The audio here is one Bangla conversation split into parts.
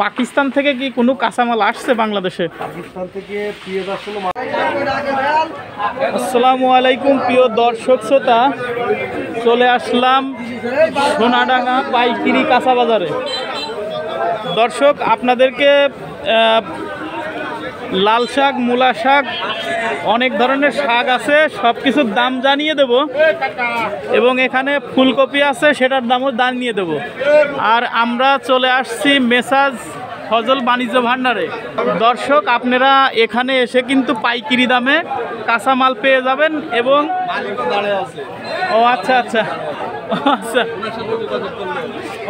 পাকিস্তান থেকে কি কোনো কাঁচামাল আসছে বাংলাদেশে? পাকিস্তান থেকে পেঁয়াজ আসলো। আসসালামু আলাইকুম প্রিয় দর্শক শ্রোতা, চলে আসলাম সোনাডাঙ্গা পাইকারি কাঁচা বাজারে। দর্শক, আপনাদেরকে লাল শাক, মূলা শাক, অনেক ধরনের শাক আছে, সব কিছুর দাম জানিয়ে দেব এবং এখানে ফুলকপি আছে, সেটার দামও জানিয়ে দেব। আর আমরা চলে আসছি মেসাজ ফজল বাণিজ্য ভান্ডারে। দর্শক, আপনারা এখানে এসে কিন্তু পাইকারি দামে কাঁচামাল পেয়ে যাবেন এবং ও আচ্ছা আচ্ছা আচ্ছা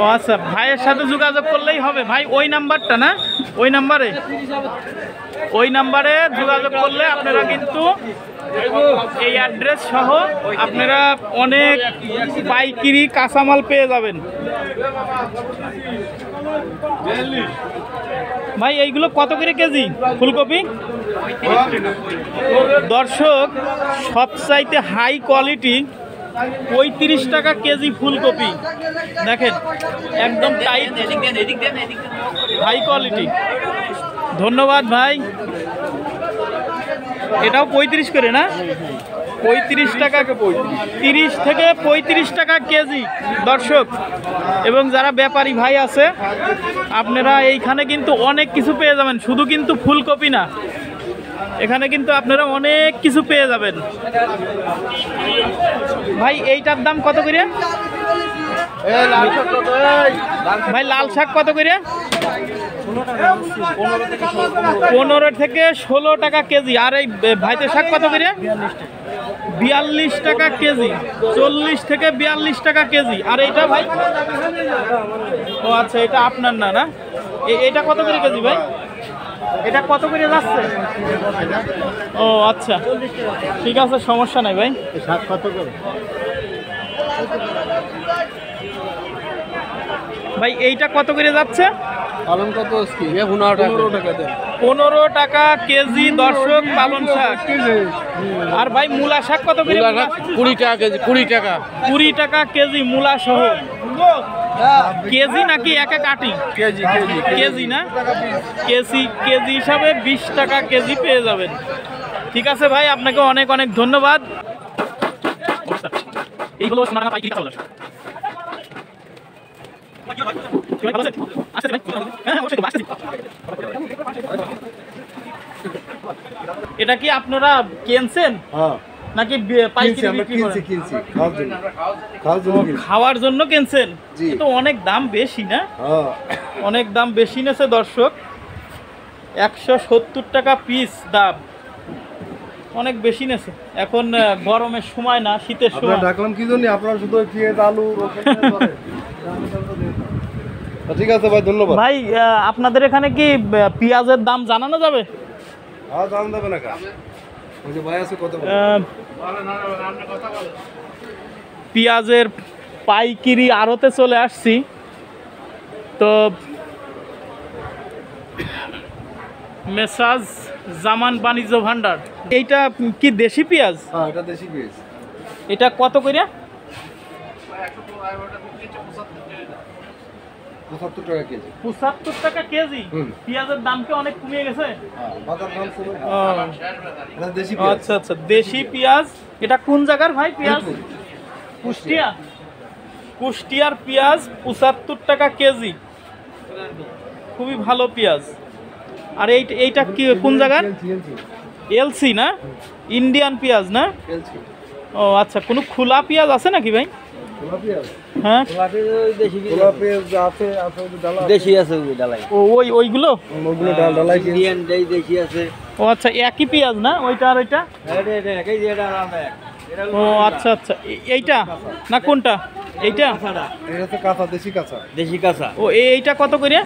ও আচ্ছা, ভাইয়ের সাথে যোগাযোগ করলেই হবে। ভাই ওই নাম্বারটা না, ওই নাম্বারে যোগাযোগ করলে আপনারা কিন্তু এই অ্যাড্রেস সহ আপনারা অনেক পাইকারি কাঁচামাল পেয়ে যাবেন। ভাই এইগুলো কত করে কেজি ফুলকপি? দর্শক, সবচাইতে হাই কোয়ালিটি 35 টাকা কেজি ফুলকপি। দেখেন, একদম টাইট, হাই কোয়ালিটি। ধন্যবাদ ভাই। এটাও 35 করে না? 35 টাকা, 30 থেকে 35 টাকা কেজি দর্শক। এবং যারা ব্যাপারী ভাই আছে, আপনারা এইখানে কিন্তু অনেক কিছু পেয়ে যাবেন, শুধু কিন্তু ফুলকপি না, এখানে কিন্তু আপনারা অনেক কিছু পেয়ে যাবেন। ভাই এইটার দাম কত করে? ভাই লাল শাক কত করে? 15 থেকে 16 টাকা কেজি। আর এই ভাইতে শাক কত করে? 42 টাকা কেজি, 40 থেকে 42 টাকা কেজি। আর এইটা ভাই? ও আচ্ছা, এটা আপনার না? না, এটা কত করে কেজি ভাই? এটা কত করে যাচ্ছে? ও আচ্ছা, ঠিক আছে, সমস্যা নাই ভাই। শাক কত করে ভাই এইটা কত করে যাচ্ছে? পালন কত? 15 টাকা। 15 টাকা কেজি দর্শক পালন শাক। আর ভাই মূলা শাক কত করে? 20 টাকা কেজি। 20 টাকা কেজি মূলা সহ। কেজি নাকি এক এক আটি? কেজি না, কেজি হিসাবে 20 টাকা কেজি পেয়ে যাবেন। ঠিক আছে ভাই, আপনাকে অনেক অনেক ধন্যবাদ। এইগুলো এটা কি আপনারা কিনছেন নাকি খাওয়ার জন্য কিনছেন? তো অনেক দাম বেশি না? অনেক দাম বেশি নেছে দর্শক, 170 টাকা পিস দাম, অনেক বেশি নেছে। এখন গরমের সময় না, শীতের সময়। ডাকলাম কি জন্য? আপনারা শুধু পেঁয়াজ, আলু। ঠিক আছে ভাই, ধন্যবাদ ভাই। আপনাদের এখানে কি পেঁয়াজের দাম জানানো যাবে? হ্যাঁ, দাম দেবে না কা? ওই যে ভাই আছে, কত পেঁয়াজের পাইকারি আড়তে চলে আসছি। তো মেসাজ জামান বাণিজ্য ভান্ডার। এইটা কি দেশি পেঁয়াজ? হ্যাঁ, এটা দেশি পেঁয়াজ। এটা কত করে? 75 টাকা কেজি। 75 টাকা কেজি। পেঁয়াজের দাম কি অনেক কমে গেছে? আচ্ছা আচ্ছা, দেশি পেঁয়াজ। এটা কোন জায়গার ভাই পেঁয়াজ? কুষ্টিয়া। কুষ্টিয়ার পেঁয়াজ 75 টাকা কেজি, খুবই ভালো পেঁয়াজ। আর এইটা কি কোন জায়গার? এলসি না, ইন্ডিয়ান পেঁয়াজ না? ও আচ্ছা, কোনো খোলা পেঁয়াজ আছে নাকি ভাই? হ্যাঁ, ওইগুলো ও আচ্ছা, একই পেঁয়াজ না ওইটা আর ওইটা? ও আচ্ছা আচ্ছা, এইটা না কোনটা? এইটা দেশি কাঁচা। ও এইটা কত করে?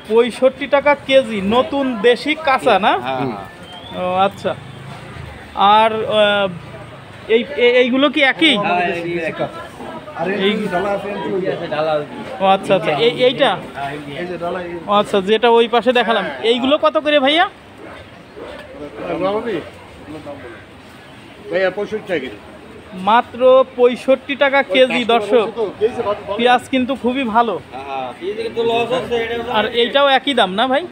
65 টাকা কেজি, নতুন দেশি কাঁচা না? ও আচ্ছা। আর এইগুলো কি একই? ও আচ্ছা আচ্ছা, এইটা? ও আচ্ছা, যেটা ওই পাশে দেখালাম। এইগুলো কত করে ভাইয়া? 65 টাকা। মাত্র 65 টাকা কেজি দর্শক। পেঁয়াজ কিন্তু খুবই ভালো। আর এইটাও একই দাম না ভাই?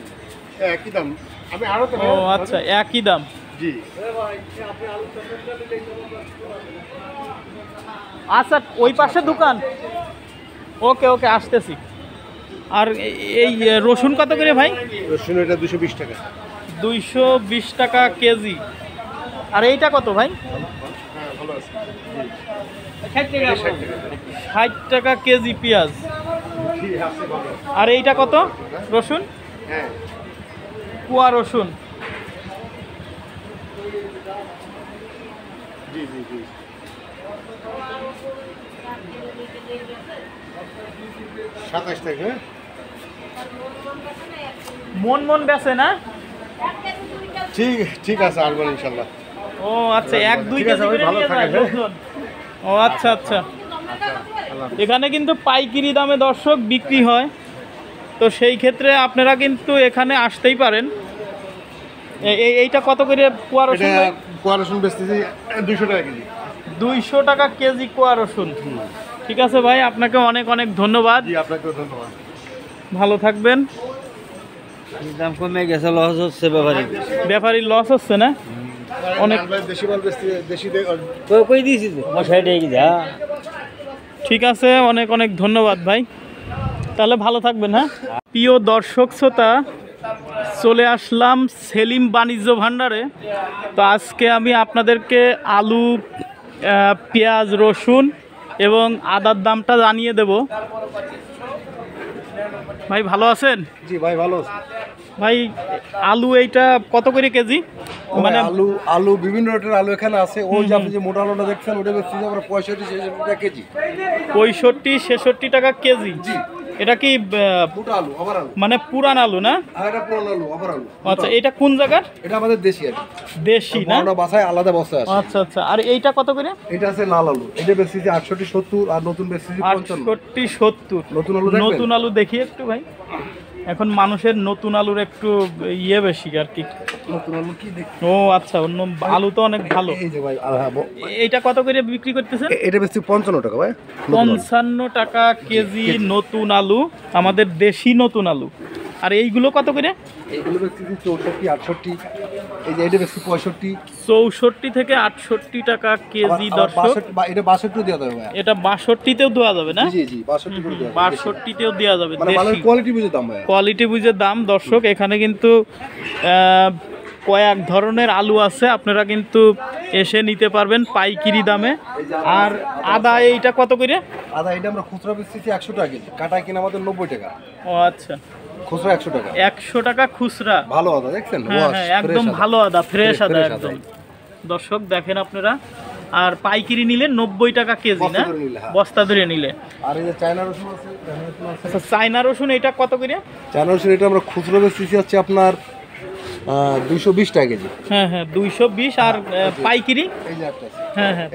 একই দাম। আমি আরো ও আচ্ছা, একই দাম। জি। আচ্ছা, ওই পাশে দোকান। ওকে ওকে, আসতেছি। আর এই রসুন কত করে ভাই? রসুন এটা 220 টাকা। 220 টাকা কেজি। আর এইটা কত ভাই? হ্যাঁ, ভালো আছে। 60 টাকা কেজি পেঁয়াজ। জি, আছে ভালো। আর এইটা কত রসুন? হ্যাঁ। কুয়া রসুন। জি জি জি। 27 টাকা। মন মন বেছে না? ঠিক ঠিক আছে, আসবেন ইনশাল্লাহ। ও আচ্ছা, 1-2 ঠিক আছে, কেজি করে ভালো নিয়ে থাকেন, যায় হ্যাঁ। লোকজন। ও আচ্ছা আচ্ছা। আল্লাহ এখানে কিন্তু পাইকারি দামে দর্শক বিক্রি হয়, তো সেই ক্ষেত্রে আপনারা কিন্তু এখানে আসতেই পারেন। এইটা কত করে কুয়া রসুন এটা ভাই? কুয়া রসুন বেচতেছি 200 টাকা কেজি। 200 টাকা কেজি কুয়া রসুন। ঠিক আছে ভাই, আপনাকে অনেক অনেক ধন্যবাদ। জি, আপনাকেও ধন্যবাদ। ভালো থাকবেন। দাম কমে গেছে, লস হচ্ছে ব্যাপারে। ব্যাপারীর লস হচ্ছে না? অনেক। দেশি মাল বেচতে দেশি কই দিয়েছি তো আমার সাইডে যা। ঠিক আছে, অনেক অনেক ধন্যবাদ ভাই। তাহলে ভালো থাকবেন। হ্যাঁ, প্রিয় দর্শক শ্রোতা, চলে আসলাম সেলিম বাণিজ্য ভাণ্ডারে। তো আজকে আমি আপনাদেরকে আলু, পেঁয়াজ, রসুন এবং আদার দামটা জানিয়ে দেব। ভাই ভালো আছেন? জি ভাই, ভালো আছে। ভাই আলু এইটা কত করে কেজি? মানে মানে আলু আলু বিভিন্ন রেটের আলু এখানে আছে। ওই যে আপনি যে মোটা আলুটা দেখছেন ওটা বেচতেছি আমরা 65-66 টাকা কেজি। 65-66 টাকা কেজি। জি। এটা কি মোটা আলু, আবার আলু। মানে পুরান আলু না? আর এটা পুরান আলু, আবার আলু। আচ্ছা, এটা কোন জায়গার? এটা আমাদের দেশি আর কি। দেশি না? বড়টা বাসায় আলাদা বস্তায় আসে। আচ্ছা আচ্ছা। আর এইটা কত করে? এটা আছে লাল আলু। এটা বেচতেছি 68-70 আর নতুন বেচতেছি 55। 68-70। নতুন আলু দেখবেন? নতুন আলু দেখি একটু ভাই। এখন মানুষের নতুন আলুর একটু ইয়ে বেশি আর কি। নতুন আলু কি দেখ। ও আচ্ছা, অন্য আলু তো অনেক ভালো। এই যে ভাই, এইটা কত করে বিক্রি করতেছেন? এটা বেচছি 55 টাকা ভাই। 55 টাকা কেজি নতুন আলু, আমাদের দেশি নতুন আলু। আর এইগুলো কত করে? এইগুলো বেচতেছি 64-68। এই যে এটা বেচছি 65। 64 থেকে 68 টাকা কেজি দর্শক। এটা 62 দেওয়া যাবে ভাই। এটা 62তেও দেওয়া যাবে না? জি জি, 62 করে দেওয়া যাবে। 62তেও দেওয়া যাবে। মানে মালের দেশি কোয়ালিটি বুঝে দাম ভাই। কোয়ালিটি বুঝে দাম দর্শক। এখানে কিন্তু কয়েক ধরনের আলু আছে, আপনারা কিন্তু এসে নিতে পারবেন পাইকারি দামে। আর আদা এইটা কত করে? আদা এটা আমরা খুচরা বেচতেছি 100 টাকা কেজি, কাটায় কিনা আমাদের 90 টাকা। ও আচ্ছা, খুচরা 100 টাকা। 100 টাকা খুচরা। ভালো আদা দেখছেন? হ্যাঁ হ্যাঁ, একদম ভালো আদা, ফ্রেশ আদা ফ্রেশ একদম। দর্শক দেখেন আপনারা। আর পাইকারি নিলে 90 টাকা কেজি না? বস্তা ধরে নিলে, হ্যাঁ। বস্তা ধরে নিলে। আর এই যে চায়না রসুন আছে, চায়না রসুন আছে। আচ্ছা, চায়না রসুন এটা কত করে? চায়না রসুন এটা আমরা খুচরা বেচতেছি হচ্ছে আপনার 220 টাকা কেজি। হ্যাঁ হ্যাঁ, 220। আর পাইকারি? এই যে একটা আছে। হ্যাঁ হ্যাঁ,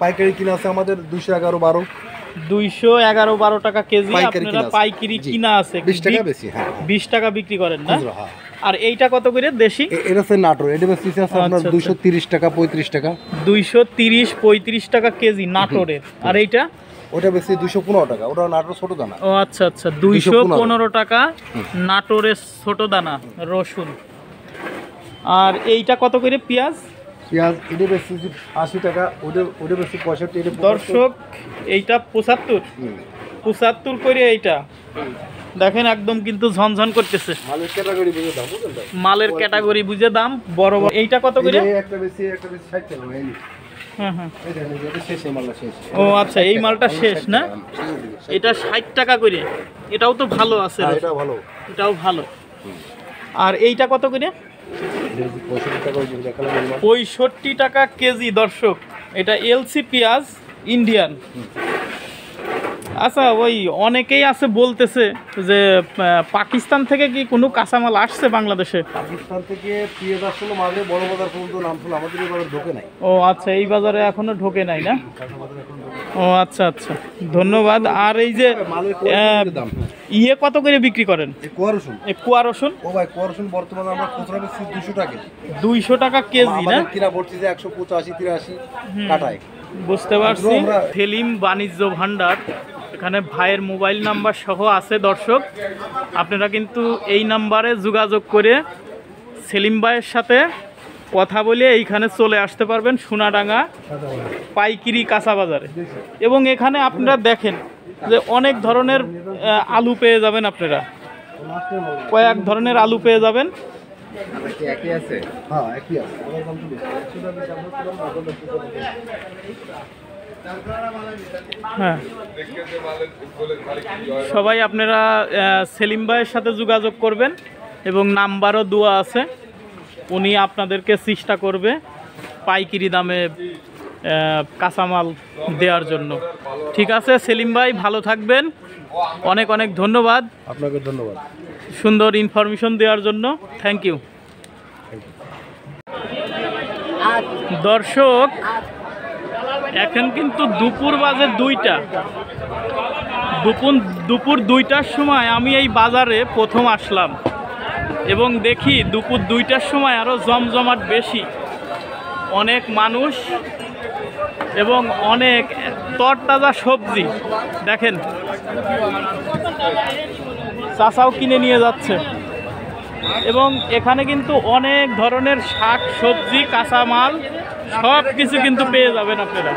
পাইকারি কিনা আছে আমাদের 211-12। 211-12 টাকা কেজি পাইকারি আপনারা কিনা আছে। পাইকারি জি। কিনা আছে। 20 টাকা বেশি, হ্যাঁ। 20 টাকা বিক্রি করেন না? খুচরা, হ্যাঁ। আর এইটা কত করে দেশি? এটা হচ্ছে নাটোর। এটা বেচতেছি আছে আপনার আচ্ছা, 230 টাকা 35 টাকা। 230-35 টাকা কেজি নাটোরের। আর এইটা? ওটা বেশি 215 টাকা। ওটা নাটোর ছোট দানা। ও আচ্ছা আচ্ছা, 215 টাকা নাটোরের ছোট দানা রসুন। আর এইটা কত করে পেঁয়াজ? পেঁয়াজ এটা বেশি 80 টাকা। ওটা বেশি 65। এটা দর্শক এইটা 75 করে। এইটা দেখেন একদম কিন্তু ঝনঝন করতেছে। মালের ক্যাটাগরি বুঝে দাম, বুঝলেন তো? মালের ক্যাটাগরি বুঝে দাম। বড় বড় এইটা কত করে? এই একটা বেশি 60 টাকা ভাই। হ্যাঁ হ্যাঁ। এটা নেই, এটা শেষ, এই মালটা শেষ। ও আচ্ছা, এই মালটা শেষ না? এটা 60 টাকা করে। এটাও তো ভালো আছে। হ্যাঁ, এটা ভালো। এটাও ভালো। আর এইটা কত করে? এটা 65 টাকা ওই যে দেখালাম এই মাল। 65 টাকা কেজি দর্শক। এটা এলসি পেঁয়াজ, ইন্ডিয়ান। আচ্ছা, ওই অনেকেই আছে বলতেছে যে পাকিস্তান থেকে কি কোনো কাঁচামাল আসছে বাংলাদেশে? পাকিস্তান থেকে পেঁয়াজ আসলে মাঝে বড় বাজার পর্যন্ত নামছিল, আমাদের এই বাজার ঢোকে নাই। ও আচ্ছা, এই বাজারে এখনো ঢোকে নাই না? ও আচ্ছা আচ্ছা, ধন্যবাদ। আর এই যে মালের কোয়ালিটির দাম ইয়ে কত করে বিক্রি করেন? এই কুয়া রসুন। এই কুয়া রসুন? ও ভাই, কুয়া রসুন বর্তমানে আমরা খুচরা বেচছি 200 টাকা কেজি। 200 টাকা কেজি না? আমাদের কিনা পড়ছে যে 185-83 কাটায়। বুঝতে পারছি। সেলিম বাণিজ্য ভান্ডার, এখানে ভাইয়ের মোবাইল নাম্বার সহ আছে দর্শক, আপনারা কিন্তু এই নাম্বারে যোগাযোগ করে সেলিম ভাইয়ের সাথে কথা বলে এইখানে চলে আসতে পারবেন সোনাডাঙ্গা পাইকারি কাঁচা বাজারে। এবং এখানে আপনারা দেখেন যে অনেক ধরনের আলু পেয়ে যাবেন, আপনারা কয়েক ধরনের আলু পেয়ে যাবেন। হ্যাঁ, সবাই আপনারা সেলিম ভাইয়ের সাথে যোগাযোগ করবেন এবং নাম্বারও দেওয়া আছে, উনি আপনাদেরকে চেষ্টা করবে পাইকারি দামে কাঁচামাল দেওয়ার জন্য। ঠিক আছে সেলিম ভাই, ভালো থাকবেন, অনেক অনেক ধন্যবাদ আপনাকে। ধন্যবাদ সুন্দর ইনফরমেশন দেওয়ার জন্য, থ্যাংক ইউ। দর্শক এখন কিন্তু দুপুর বাজে 2টা, দুপুর 2টার সময় আমি এই বাজারে প্রথম আসলাম এবং দেখি দুপুর 2টার সময় আরও জমজমাট বেশি, অনেক মানুষ এবং অনেক তরতাজা সবজি। দেখেন চাচাও কিনে নিয়ে যাচ্ছে এবং এখানে কিন্তু অনেক ধরনের শাক সবজি কাঁচামাল সব কিছু কিন্তু পেয়ে যাবেন আপনারা।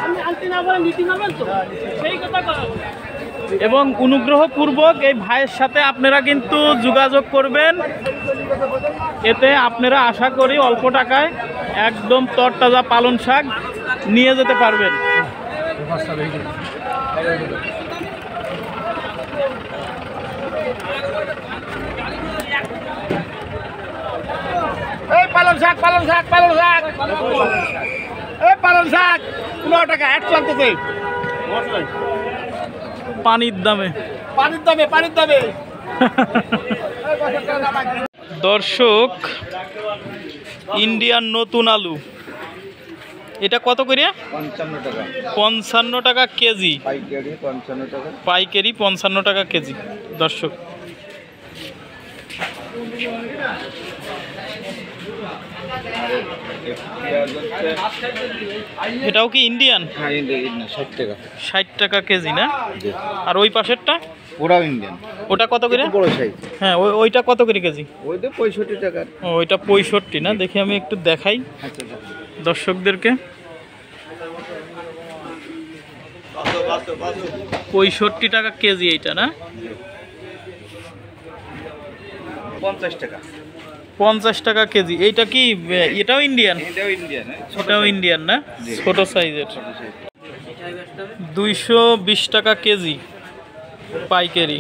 এবং অনুগ্রহপূর্বক এই ভাইয়ের সাথে আপনারা কিন্তু যোগাযোগ করবেন, এতে আপনারা আশা করি অল্প টাকায় একদম তরতাজা পালং শাক নিয়ে যেতে পারবেন। পালং শাক 15 টাকা 1 চলতেছে, পানির দামে। দর্শক ইন্ডিয়ান নতুন আলু, এটা কত করে? 55 টাকা কেজি, পাইকারি 55 টাকা কেজি। দর্শক এটাও কি ইন্ডিয়ান? 60 টাকা কেজি না? আর ওই পাশেরটা ওরাও ইন্ডিয়ান। ওটা কত করে? বড় সাইজ। হ্যাঁ, ওইটা কত করে কেজি? ওইটা 65 টাকা। ওইটা 65 না? দেখি আমি একটু দেখাই দর্শকদেরকে। 65 টাকা কেজি এইটা না? 50 টাকা। 50 টাকা কেজি। এইটা কি এটাও ইন্ডিয়ান? এটাও ইন্ডিয়ান না? ছোট সাইজের। 220 টাকা কেজি পাইকারি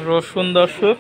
রসুন। দর্শক